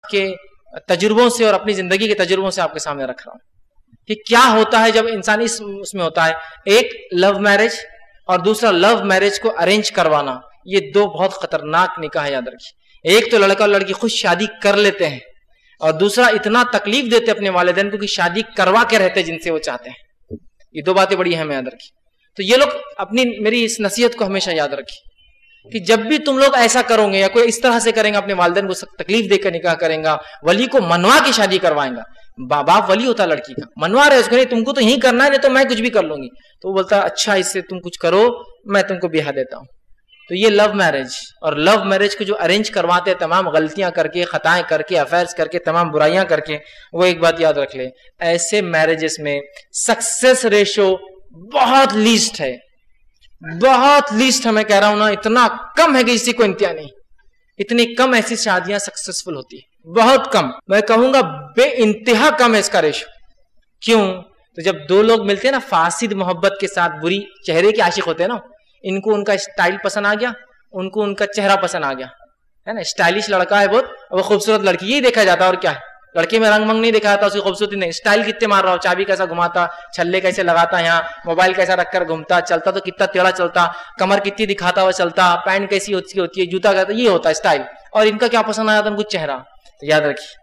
کے تجربوں سے اور اپنی زندگی کے تجربوں سے آپ کے سامنے رکھ رہا ہوں کہ کیا ہوتا ہے جب انسان اس میں ہوتا ہے. ایک لو میرج اور دوسرا لو میرج کو ارینج کروانا، یہ دو بہت خطرناک نکاح ہے، یاد رکھیے. ایک تو لڑکا اور لڑکی خود شادی کر لیتے ہیں، اور دوسرا اتنا تکلیف دیتے اپنے والدین کو کہ شادی کروا کے رہتے جن سے وہ چاہتے ہیں. یہ دو باتیں بڑی اہم یاد رکھیے. تو یہ لوگ میری اس نصیحت کو ہمیشہ یاد رکھیے کہ جب بھی تم لوگ ایسا کرو گے یا کوئی اس طرح سے کریں گا، اپنے والدین کو تکلیف دے کر نکاح کریں گا، ولی کو منوا کے شادی کروائیں گا. باپ ولی ہوتا لڑکی کا، منوا رہے اس کو، نہیں تم کو تو یہی کرنا ہے، نہیں تو میں کچھ بھی کر لوں گی. تو وہ بولتا ہے اچھا اس سے تم کچھ کرو، میں تم کو بیاہ دیتا ہوں. تو یہ لو میرج اور لو میرج کو جو ارینج کرواتے ہیں تمام غلطیاں کر کے، خطائیں کر کے، افیئرز کر کے، تمام برائیاں کر کے، وہ ایک بات یاد رکھ لے، ایسے میرجز میں سکسیس ریشو بہت لیسٹ ہے، بہت لیسٹ ہے. میں کہہ رہا ہوں نا، اتنا کم ہے کہ کسی کو انتہا نہیں. اتنی کم ایسی شادیاں سکسیسفل ہوتی ہیں، بہت کم. میں کہوں گا بے انتہا کم ہے اس کا ریشو. کیوں؟ تو جب دو لوگ ملتے ہیں نا فاسد محبت کے ساتھ، بری چہرے کے عاشق ہوتے ہیں نا، ان کو ان کا اسٹائل پسند آ گیا، ان کو ان کا چہرہ پسند آ گیا ہے نا. اسٹائلش لڑکا ہے بہت، اور وہ خوبصورت لڑکی، یہی دیکھا جاتا ہے. اور کیا ہے، لڑکے میں رنگ منگ نہیں دیکھا جاتا، اس کی خوبصورتی نہیں، اسٹائل کتنے مار رہا ہو، چابی کیسا گھماتا، چھلے کیسے لگاتا، یہاں موبائل کیسا رکھ کر گھومتا، چلتا تو کتنا ٹیڑھا چلتا، کمر کتنی دکھاتا ہوا چلتا، پینٹ کیسی ہوتی ہے، جوتا کہتا، یہ ہوتا ہے اسٹائل. اور ان کا کیا پسند آیا تھا، ان کو چہرہ. تو یاد رکھیے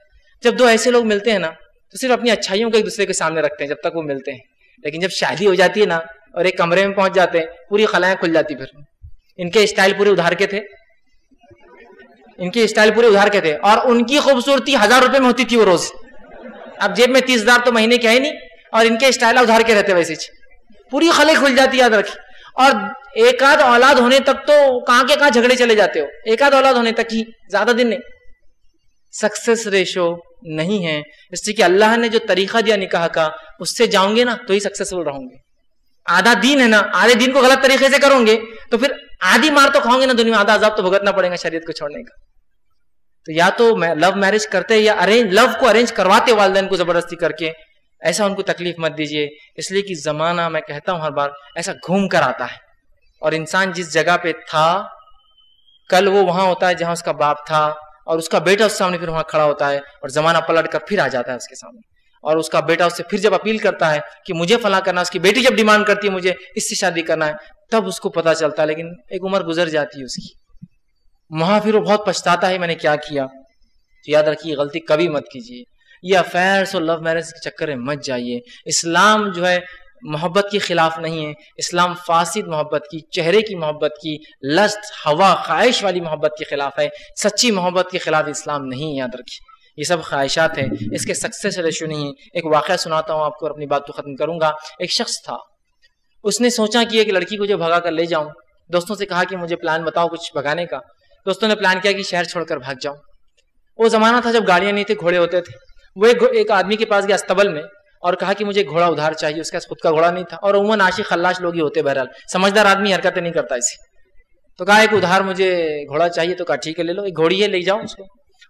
جب دو ایسے لوگ ملتے ہیں نا تو صرف اپنی اچھائیوں کو ایک دوسرے کے سامنے رکھتے ہیں جب تک وہ ملتے ہیں. لیکن جب شادی ہو جاتی ہے نا اور ایک کمرے میں پہنچ جاتے ہیں، پوری خلائیں کھل جاتی. پھر ان کے اسٹائل پورے ادھار کے تھے، ان کے اسٹائل پورے ادھار کے تھے، اور ان کی خوبصورتی 1000 روپے میں ہوتی تھی وہ روز. اب جیب میں 30,000 تو مہینے کے ہے نہیں، اور ان کے اسٹائل ادھار کے رہتے ویسے پوری خلیں کھل جاتی. یاد رکھیے. اور ایک آدھ اولاد ہونے تک تو کہاں کے کہاں جھگڑے چلے جاتے ہو، ایک آدھ اولاد ہونے تک ہی، زیادہ دن نہیں. سکسیس ریشو نہیں ہے، اس لیے کہ اللہ نے جو طریقہ دیا نکاح کا، اس سے جاؤں گے نا تو ہی سکسیسفل رہوں گے. آدھا دین ہے نا، آدھے دین کو غلط طریقے سے کروں گے تو پھر آدھی مار تو کھاؤں گے نا دنیا میں، آدھا عذاب تو بھگتنا پڑے گا شریعت کو چھوڑنے کا. تو یا تو لو میرج کرتے یا لو کو ارینج کرواتے والدین کو زبردستی کر کے، ایسا ان کو تکلیف مت دیجیے. اس لیے کہ زمانہ، میں کہتا ہوں ہر بار، ایسا گھوم کر آتا ہے، اور انسان جس جگہ پہ تھا کل وہ وہاں ہوتا ہے جہاں اس کا باپ تھا، اور اس کا بیٹا اس سامنے پھر وہاں کھڑا ہوتا ہے، اور زمانہ پلٹ کر پھر آ جاتا ہے اس کے سامنے. اور اس کا بیٹا اس سے پھر جب اپیل کرتا ہے کہ مجھے فلاں کرنا، اس کی بیٹی جب ڈیمانڈ کرتی ہے مجھے اس سے شادی کرنا ہے، تب اس کو پتا چلتا ہے. لیکن ایک عمر گزر جاتی ہے اس کی، وہاں پھر وہ بہت پچھتاتا ہے میں نے کیا کیا. تو یاد رکھیے غلطی کبھی مت کیجیے، یہ افیئرس اور لو میرج کے چکر میں مت جائیے. اسلام جو ہے محبت کے خلاف نہیں ہے، اسلام فاسد محبت کی، چہرے کی محبت کی، لست، ہوا، خواہش والی محبت کے خلاف ہے. سچی محبت کے خلاف اسلام نہیں. یاد رکھیے یہ سب خواہشات ہیں، اس کے سکسیس ریشو نہیں ہے. ایک واقعہ سناتا ہوں آپ کو اور اپنی بات کو ختم کروں گا. ایک شخص تھا، اس نے سوچا کہ ایک لڑکی کو جو بھگا کر لے جاؤں. دوستوں سے کہا کہ مجھے پلان بتاؤ کچھ بھگانے کا. دوستوں نے پلان کیا کہ شہر چھوڑ کر بھاگ جاؤں. وہ زمانہ تھا جب گاڑیاں نہیں تھے، گھوڑے ہوتے تھے. وہ ایک آدمی کے پاس گیا استبل میں اور کہا کہ مجھے گھوڑا ادھار چاہیے. اس کا خود کا گھوڑا نہیں تھا، اور عموماً عاشق خلاش لوگ ہی ہوتے، بہرحال سمجھدار آدمی حرکتیں نہیں کرتا ایسی. تو کہا ایک ادھار مجھے گھوڑا چاہیے. تو کہا ٹھیک ہے لے لو، ایک گھوڑی ہے لے جاؤ اس کو.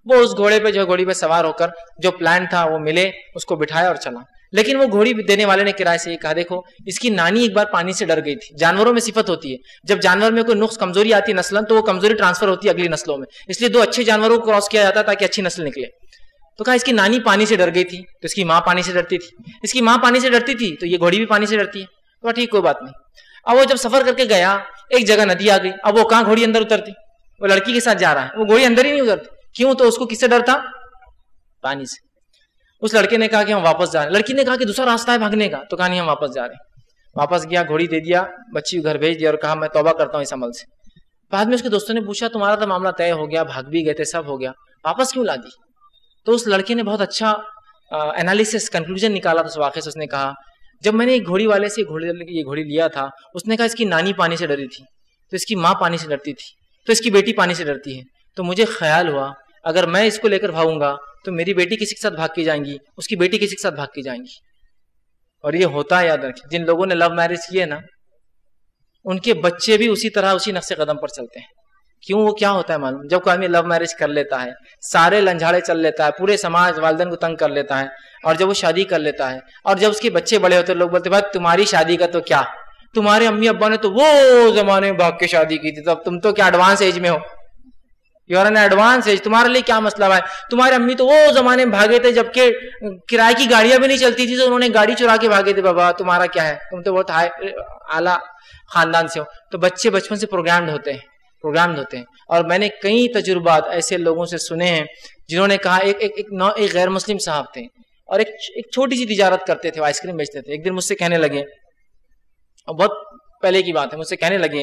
وہ اس گھوڑے پہ جو گھوڑی پہ سوار ہو کر جو پلان تھا وہ ملے، اس کو بٹھایا اور چلا. لیکن وہ گھوڑی دینے والے نے کرائے سے یہ کہا دیکھو اس کی نانی ایک بار پانی سے ڈر گئی تھی. جانوروں میں صفت ہوتی ہے، جب جانور میں کوئی نقص کمزوری آتی ہے نسلن تو وہ کمزوری ٹرانسفر ہوتی ہے اگلی نسلوں میں، اس لیے دو اچھے جانوروں کو کراس کیا جاتا ہے تاکہ اچھی نسل نکلے. تو کہا اس کی نانی پانی سے ڈر گئی تھی تو اس کی ماں پانی سے ڈرتی تھی، اس کی ماں پانی سے ڈرتی تھی تو یہ گھوڑی بھی پانی سے ڈرتی ہے. تو ٹھیک کوئی بات نہیں. اب وہ جب سفر کر کے گیا ایک جگہ ندی آ گئی. اب وہ کہاں گھوڑی اندر اترتی، وہ لڑکی کے ساتھ جا رہا ہے، وہ گھوڑی اندر ہی نہیں اترتی. کیوں؟ تو اس کو کس سے ڈر تھا؟ پانی سے. اس لڑکے نے کہا کہ ہم واپس جا رہے ہیں. لڑکی نے کہا کہ دوسرا راستہ ہے بھاگنے کا. تو کہا نہیں ہم واپس جا رہے ہیں. واپس گیا، گھوڑی دے دیا، بچی کو گھر بھیج دیا اور کہا میں توبہ کرتا ہوں اس عمل سے. بعد میں اس کے دوستوں نے پوچھا تمہارا تو معاملہ طے ہو گیا، بھاگ بھی گئے تھے، سب ہو گیا، واپس کیوں لا دی؟ تو اس لڑکے نے بہت اچھا انالیسس کنکلوژن نکالا تھا اس واقعے سے. اس نے کہا جب میں نے ایک گھوڑی والے سے یہ گھوڑی لیا تھا، اس نے کہا اس کی نانی پانی سے ڈری تھی تو اس کی ماں پانی سے ڈرتی تھی تو اس کی بیٹی پانی سے ڈرتی ہے. تو مجھے خیال ہوا اگر میں اس کو لے کر بھاگوں گا تو میری بیٹی کسی کے ساتھ بھاگ کے جائیں گی، اس کی بیٹی کسی کے ساتھ بھاگ کے جائیں گی. اور یہ ہوتا ہے، یاد رکھیں جن لوگوں نے لو میرج کیے نا ان کے بچے بھی اسی طرح اسی نقش قدم پر چلتے ہیں. کیوں؟ وہ کیا ہوتا ہے معلوم؟ جب کوئی آدمی لو میرج کر لیتا ہے سارے لنجھاڑے چل لیتا ہے، پورے سماج والدین کو تنگ کر لیتا ہے، اور جب وہ شادی کر لیتا ہے اور جب اس کے بچے بڑے ہوتے ہیں لوگ بولتے ہیں بھائی تمہاری شادی کا تو کیا، تمہارے امی ابا نے تو وہ زمانے میں بھاگ کے شادی کی تھی، تو اب تم تو کیا ایڈوانس ایج میں ہو. You are in advance age, تمہارے لیے کیا مسئلہ ہے. تمہارے امی تو وہ زمانے میں بھاگے تھے جبکہ کرائے کی گاڑیاں بھی نہیں چلتی تھی, تو انہوں نے گاڑی چرا کے بھاگے تھے. بابا تمہارا کیا ہے, تم تو بہت اعلیٰ خاندان سے ہو. تو بچے بچپن سے پروگرامڈ ہوتے ہیں. اور میں نے کئی تجربات ایسے لوگوں سے سنے ہیں جنہوں نے کہا, ایک غیر مسلم صاحب تھے اور ایک چھوٹی سی تجارت کرتے تھے, آئس کریم بیچتے تھے. ایک دن مجھ سے کہنے لگے, اور بہت پہلے کی بات ہے, مجھ سے کہنے لگے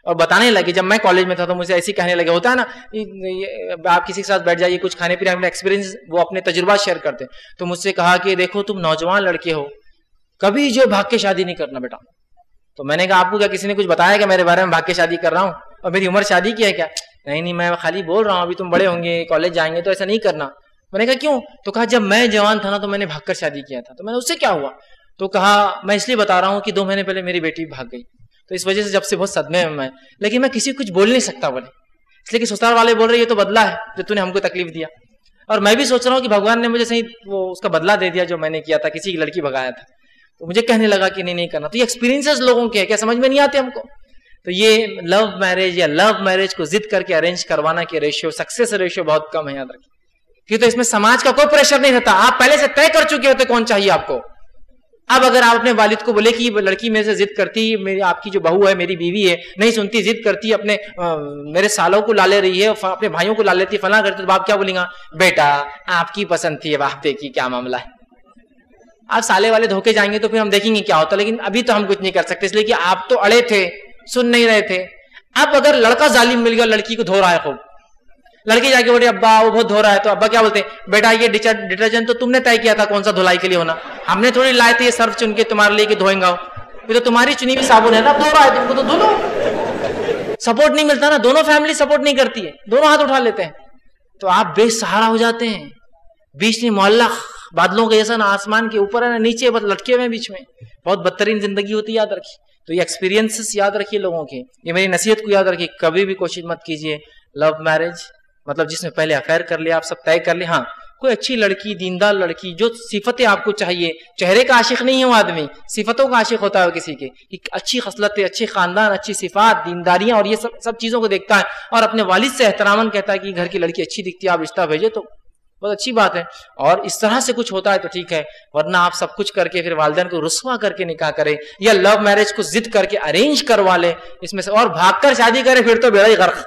اور بتانے لگے, جب میں کالج میں تھا تو مجھے ایسے کہنے لگے. ہوتا ہے نا آپ کسی کے ساتھ بیٹھ جائیے, کچھ کھانے پینے اپنے ایکسپیرینس, وہ اپنے تجربات شیئر کرتے. تو مجھ سے کہا کہ دیکھو تم نوجوان لڑکے ہو, کبھی جو بھاگ کے شادی نہیں کرنا بیٹا. تو میں نے کہا آپ کو کیا کسی نے کچھ بتایا کہ میرے بارے میں بھاگ کے شادی کر رہا ہوں اور میری عمر شادی کی ہے کیا؟ نہیں میں خالی بول رہا ہوں, ابھی تم بڑے ہوں گے, کالج جائیں گے, تو ایسا نہیں کرنا. میں نے کہا کیوں؟ تو کہا جب میں جوان تھا نا تو میں نے بھاگ کر شادی کیا تھا. تو میں نے اس سے کیا ہوا؟ تو کہا میں اس لیے بتا رہا ہوں کہ 2 مہینے پہلے میری بیٹی بھاگ گئی, تو اس وجہ سے جب سے بہت صدمے میں, لیکن میں کسی کو کچھ بول نہیں سکتا بولے, اس لیے کہ سسرال والے بول رہے یہ تو بدلہ ہے جو تو نے ہم کو تکلیف دیا. اور میں بھی سوچ رہا ہوں کہ بھگوان نے مجھے صحیح وہ اس کا بدلہ دے دیا جو میں نے کیا تھا, کسی کی لڑکی بھگایا تھا. تو مجھے کہنے لگا کہ نہیں کرنا. تو یہ ایکسپیرینسز لوگوں کے ہیں, کیا سمجھ میں نہیں آتے ہم کو؟ تو یہ لو میرج یا لو میرج کو ضد کر کے ارینج کروانا کے ریشیو, سکسیس ریشیو بہت کم ہے, یاد رکھیے. کہ تو اس میں سماج کا کوئی پریشر نہیں رہتا, آپ پہلے سے طے کر چکے ہوتے کون چاہیے آپ کو. اب اگر آپ اپنے والد کو بولے کہ یہ لڑکی میرے سے ضد کرتی, میری آپ کی جو بہو ہے میری بیوی ہے نہیں سنتی, ضد کرتی, اپنے میرے سالوں کو لا لے رہی ہے, اپنے بھائیوں کو لا لیتی, فلاں کرتی, تو آپ کیا بولیں گا؟ بیٹا آپ کی پسند تھی, اب آپ دیکھیے کیا معاملہ ہے. آپ سالے والے دھوکے جائیں گے تو پھر ہم دیکھیں گے کیا ہوتا, لیکن ابھی تو ہم کچھ نہیں کر سکتے, اس لیے کہ آپ تو اڑے تھے, سن نہیں رہے تھے. اب اگر لڑکا ظالم مل گیا, لڑکی کو دھو رہا ہے خوب, لڑکی جا کے بولے ابا وہ بہت دھو رہا ہے, تو ابا کیا بولتے ہیں؟ بیٹا یہ ڈٹرجنٹ تو تم نے طے کیا تھا کون سا دھلائی کے لیے ہونا, ہم نے تھوڑی لائے تھے یہ سرف چن کے تمہارے لیے کہ دھوئیں گا, پھر تو تمہاری چنی بھی صابن ہے نا, دھو رہا ہے تم کو تو دھو لو. سپورٹ نہیں ملتا نا, دونوں فیملی سپورٹ نہیں کرتی ہے, دونوں ہاتھ اٹھا لیتے ہیں, تو آپ بے سہارا ہو جاتے ہیں. بیچ میں معلق بادلوں کے جیسا, نہ آسمان کے اوپر ہے نہ نیچے, بس لٹکے ہوئے بیچ میں. بہت بدترین زندگی ہوتی ہے, یاد رکھیے. تو یہ ایکسپیرینسز یاد رکھیے لوگوں کے, یہ میری نصیحت کو یاد رکھیے. کبھی بھی کوشش مت کیجیے لو میرج مطلب جس میں پہلے افیئر کر لیا, آپ سب طے کر لیں. ہاں کوئی اچھی لڑکی, دیندار لڑکی, جو صفتیں آپ کو چاہیے, چہرے کا عاشق نہیں ہے وہ آدمی, صفتوں کا عاشق ہوتا ہے کسی کے, اچھی خصلتیں, اچھے خاندان, اچھی صفات, دینداریاں اور یہ سب چیزوں کو دیکھتا ہے, اور اپنے والد سے احتراماً کہتا ہے کہ گھر کی لڑکی اچھی دکھتی ہے, آپ رشتہ بھیجے تو بہت اچھی بات ہے. اور اس طرح سے کچھ ہوتا ہے تو ٹھیک ہے, ورنہ آپ سب کچھ کر کے پھر والدین کو رسوا کر کے نکاح کرے, یا لو میرج کو ضد کر کے ارینج کروا لے اس میں سے, اور بھاگ کر شادی کرے, پھر تو بیڑا ہی غرق.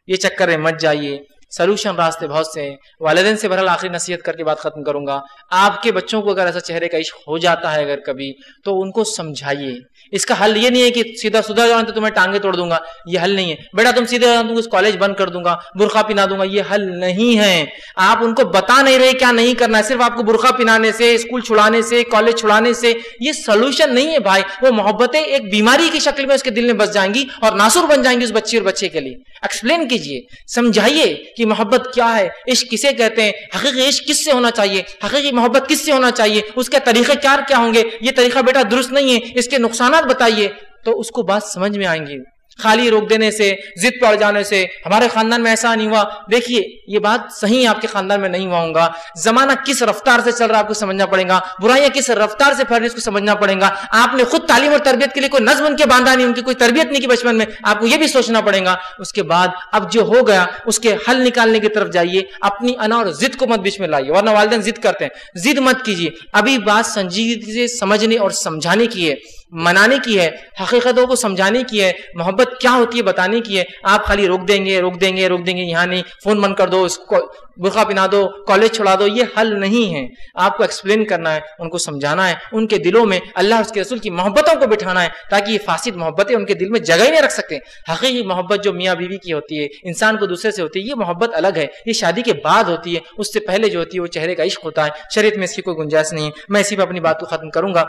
یہ چکر میں مت جائیے. سلوشن راستے بہت سے ہیں. والدین سے بہرحال آخری نصیحت کر کے بات ختم کروں گا. آپ کے بچوں کو اگر ایسا چہرے کا عشق ہو جاتا ہے اگر کبھی, تو ان کو سمجھائیے. اس کا حل یہ نہیں ہے کہ سیدھا سدھر جاؤں تو تمہیں ٹانگیں توڑ دوں گا, یہ حل نہیں ہے. بیٹا تم سیدھے جاؤ تو کالج بند کر دوں گا, برقع پہنا دوں گا, یہ حل نہیں ہے. آپ ان کو بتا نہیں رہے کیا نہیں کرنا ہے, صرف آپ کو برقع پہنانے سے, اسکول چھڑانے سے, کالج چھڑانے سے یہ سلوشن نہیں ہے بھائی. وہ محبتیں ایک بیماری کی شکل میں اس کے دل میں بس جائیں گی اور ناصر بن جائیں گی اس بچی اور بچے کے لیے. ایکسپلین کیجئے, سمجھائیے کہ محبت کیا ہے, عشق کسے کہتے ہیں, حقیقی عشق کس سے ہونا چاہیے, حقیقی محبت کس سے ہونا چاہیے, اس کے طریقے کار کیا ہوں گے. یہ طریقہ بیٹا درست نہیں ہے, اس کے نقصانات بتائیے, تو اس کو بات سمجھ میں آئیں گی. خالی روک دینے سے, ضد پڑ جانے سے, ہمارے خاندان میں ایسا نہیں ہوا, دیکھیے یہ بات صحیح آپ کے خاندان میں نہیں ہوا ہوگا. زمانہ کس رفتار سے چل رہا ہے آپ کو سمجھنا پڑے گا, برائیاں کس رفتار سے پھیل رہی اس کو سمجھنا پڑے گا. آپ نے خود تعلیم اور تربیت کے لیے کوئی نظم ان کے باندھا نہیں, ان کی کوئی تربیت نہیں کی بچپن میں, آپ کو یہ بھی سوچنا پڑے گا. اس کے بعد اب جو ہو گیا اس کے حل نکالنے کی طرف جائیے. اپنی انا اور ضد کو مت بیچ میں لائیے, ورنہ والدین ضد کرتے ہیں, ضد مت کیجیے. ابھی بات سنجیدگی سے سمجھنے اور سمجھانے کی ہے, منانے کی ہے, حقیقتوں کو سمجھانے کی ہے, محبت کیا ہوتی ہے بتانے کی ہے. آپ خالی روک دیں گے, یہاں نہیں, فون بند کر دو, اس کو برقع پہنا دو, کالج چھوڑا دو, یہ حل نہیں ہے. آپ کو ایکسپلین کرنا ہے, ان کو سمجھانا ہے, ان کے دلوں میں اللہ اس کے رسول کی محبتوں کو بٹھانا ہے, تاکہ یہ فاسد محبتیں ان کے دل میں جگہ ہی نہیں رکھ سکتے. حقیقی محبت جو میاں بیوی کی ہوتی ہے, انسان کو دوسرے سے ہوتی ہے, یہ محبت الگ ہے, یہ شادی کے بعد ہوتی ہے. اس سے پہلے جو ہوتی ہے وہ چہرے کا عشق ہوتا ہے. شریعت میں اس کی کوئی گنجائش نہیں ہے. میں اسی پہ اپنی بات کو ختم کروں گا.